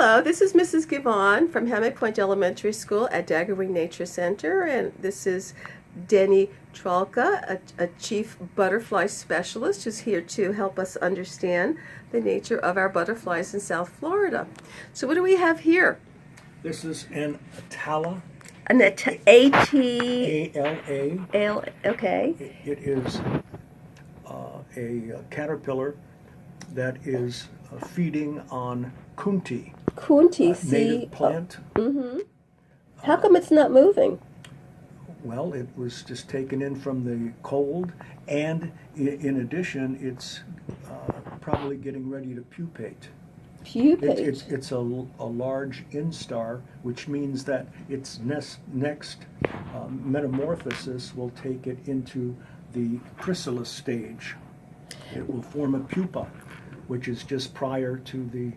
Hello, this is Mrs. Giveon from Hammock Point Elementary School at DaggerWing Nature Center, and this is Denny Trelka, a chief butterfly specialist who's here to help us understand the nature of our butterflies in South Florida. So what do we have here? This is an Atala. An A-T... A-L-A. Okay. It is a caterpillar that is feeding on coontie. Coontie, native plant. How come it's not moving? Well, it was just taken in from the cold, and in addition, it's probably getting ready to pupate. Pupate? It's a large instar, which means that its next metamorphosis will take it into the chrysalis stage. It will form a pupa, which is just prior to the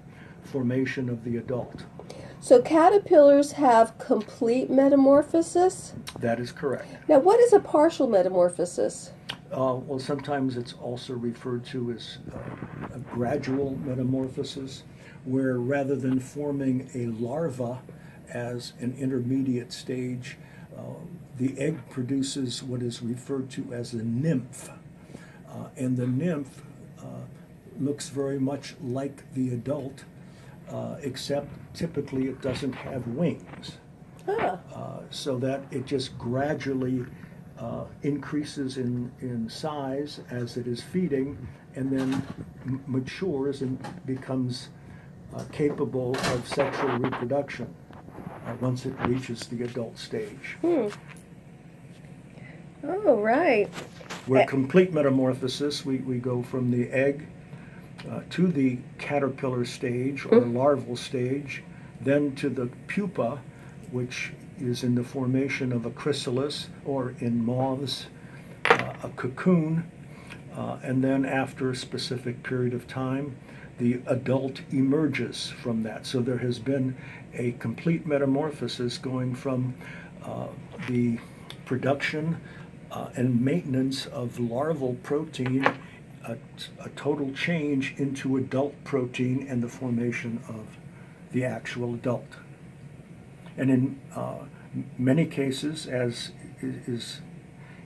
formation of the adult. So caterpillars have complete metamorphosis? That is correct. Now, what is a partial metamorphosis? Well, sometimes it's also referred to as a gradual metamorphosis, where rather than forming a larva as an intermediate stage, the egg produces what is referred to as a nymph. And the nymph looks very much like the adult, except typically it doesn't have wings. So that it just gradually increases in size as it is feeding, and then matures and becomes capable of sexual reproduction once it reaches the adult stage. Oh, right. Where complete metamorphosis, we go from the egg to the caterpillar stage or larval stage, then to the pupa, which is in the formation of a chrysalis, or in moths, a cocoon, and then after a specific period of time, the adult emerges from that. So there has been a complete metamorphosis going from the production and maintenance of larval protein, a total change into adult protein and the formation of the actual adult. And in many cases, as is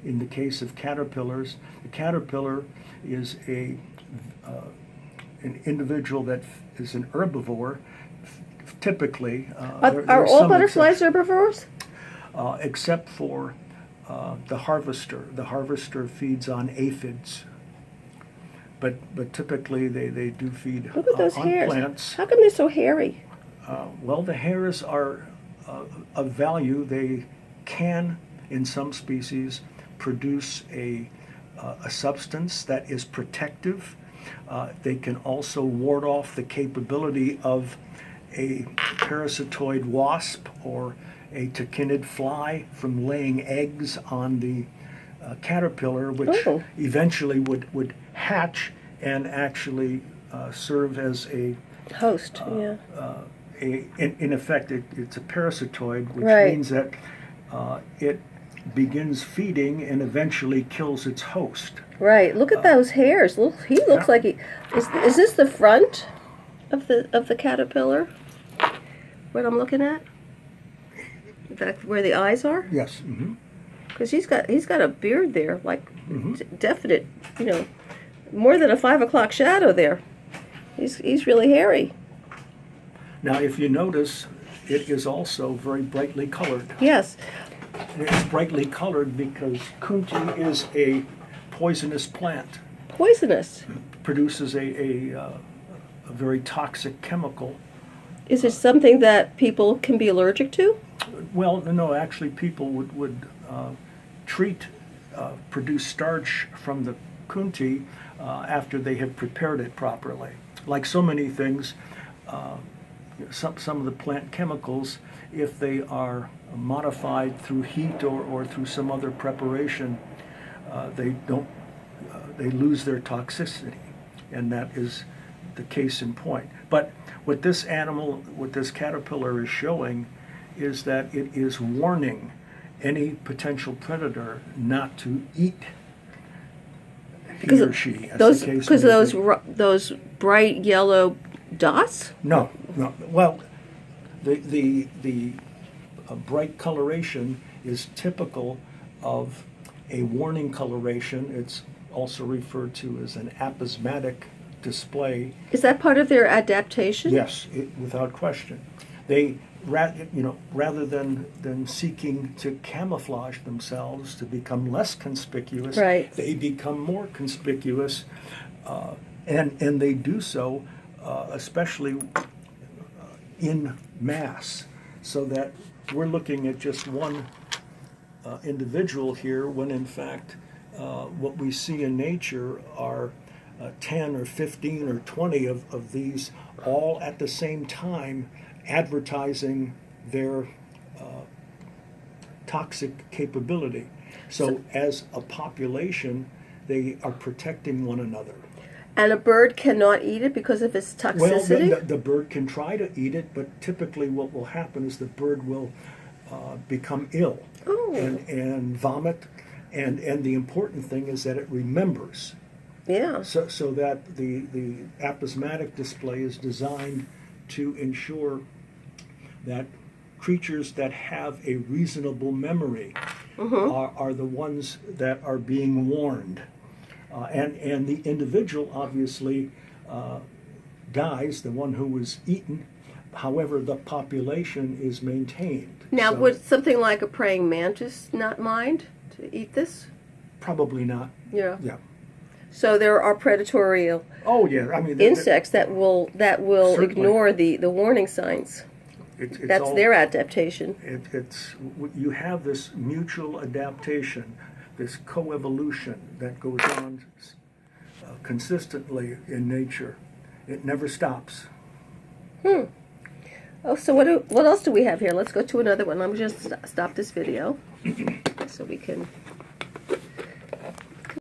in the case of caterpillars, the caterpillar is an individual that is an herbivore. Typically, are all butterflies herbivores? Except for the harvester. The harvester feeds on aphids. But typically they do feed Look at those on hairs. plants. How come they're so hairy? Well, the hairs are of value. They can, in some species, produce a substance that is protective. They can also ward off the capability of a parasitoid wasp or a tachinid fly from laying eggs on the caterpillar, which eventually would hatch and actually serve as a Host, in effect, it's a parasitoid, which Right. means that it begins feeding and eventually kills its host. Right. Look at those hairs. Look, he looks like he is this the front of the caterpillar? What I'm looking at? That where the eyes are? Yes. Because he's got a beard there, like definite, more than a 5 o'clock shadow there. He's really hairy. Now, if you notice, it is also very brightly colored. Yes. It's brightly colored because coontie is a poisonous plant. Poisonous. Produces a very toxic chemical. Is it something that people can be allergic to? Well, no, actually people would produce starch from the coontie after they have prepared it properly. Like so many things, some of the plant chemicals, if they are modified through heat or through some other preparation, they lose their toxicity, and that is the case in point. But what this caterpillar is showing is that it is warning any potential predator not to eat he or she. Because those bright yellow dots? No. Well, The bright coloration is typical of a warning coloration. It's also referred to as an aposematic display. Is that part of their adaptation? Yes, without question. They, rather than seeking to camouflage themselves to become less conspicuous, Right. they become more conspicuous, and they do so especially in mass, so that we're looking at just one individual here, when in fact what we see in nature are 10 or 15 or 20 of these all at the same time advertising their toxic capability. So as a population, they are protecting one another. And a bird cannot eat it because of its Well, toxicity? the bird can try to eat it, but typically what will happen is the bird will become ill Oh. and vomit. And the important thing is that it remembers. Yeah. So that the aposematic display is designed to ensure that creatures that have a reasonable memory are the ones that are being warned. And the individual obviously dies, the one who was eaten. However, the population is maintained. Now, So would something like a praying mantis not mind to eat this? probably not. Yeah. Yeah. So there are predatory Oh yeah. I mean, insects that will Certainly. ignore the warning signs. it's That's all, their adaptation. You have this mutual adaptation, this coevolution that goes on consistently in nature. It never stops. Oh, so what else do we have here? Let's go to another one. I'm just stop this video so we can